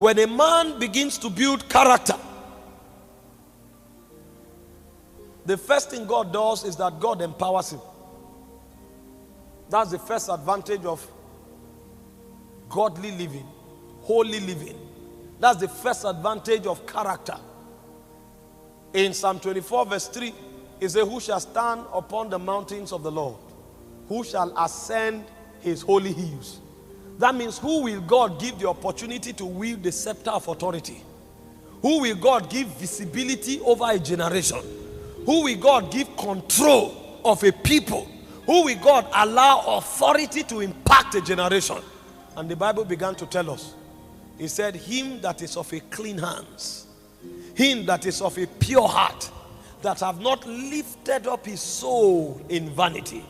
When a man begins to build character, the first thing God does is that God empowers him. That's the first advantage of godly living, holy living. That's the first advantage of character. In Psalm 24 verse 3, it says, who shall stand upon the mountains of the Lord? Who shall ascend his holy hills? That means, who will God give the opportunity to wield the scepter of authority? Who will God give visibility over a generation? Who will God give control of a people? Who will God allow authority to impact a generation? And the Bible began to tell us. He said, him that is of a clean hands, him that is of a pure heart, that have not lifted up his soul in vanity.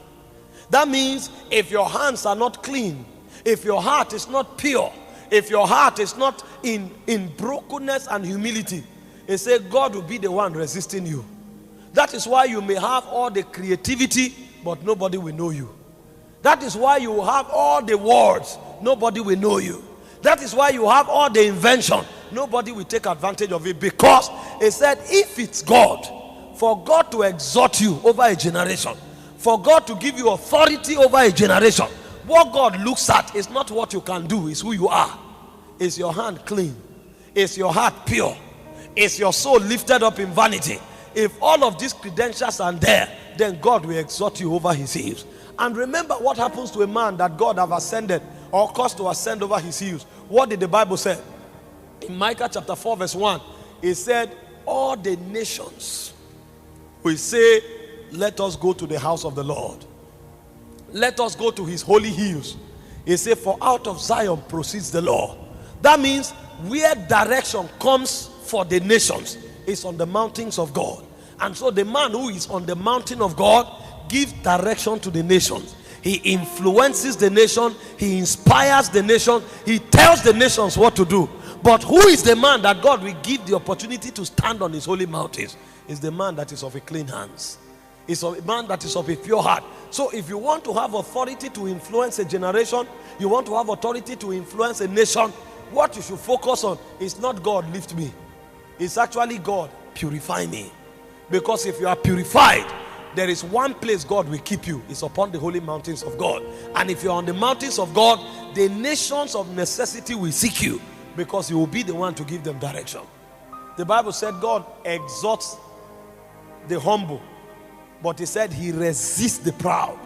That means, if your hands are not clean, if your heart is not pure, if your heart is not in brokenness and humility, it says God will be the one resisting you. That is why you may have all the creativity, but nobody will know you. That is why you have all the words, nobody will know you. That is why you have all the invention, nobody will take advantage of it, because it said, if it's God, for God to exhort you over a generation, for God to give you authority over a generation, what God looks at is not what you can do, it's who you are. Is your hand clean? Is your heart pure? Is your soul lifted up in vanity? If all of these credentials are there, then God will exhort you over his hills. And remember what happens to a man that God have ascended or caused to ascend over his hills. What did the Bible say? In Micah chapter 4 verse 1, it said, all the nations will say, let us go to the house of the Lord. Let us go to his holy hills. He said, for out of Zion proceeds the law. That means where direction comes for the nations is on the mountains of God. And so the man who is on the mountain of God gives direction to the nations. He influences the nation. He inspires the nation. He tells the nations what to do. But who is the man that God will give the opportunity to stand on his holy mountains? Is the man that is of a clean hands. It's a man that is of a pure heart. So if you want to have authority to influence a generation, you want to have authority to influence a nation, what you should focus on is not God lift me. It's actually God purify me. Because if you are purified, there is one place God will keep you. It's upon the holy mountains of God. And if you're on the mountains of God, the nations of necessity will seek you, because you will be the one to give them direction. The Bible said God exalts the humble, but he said he resists the proud.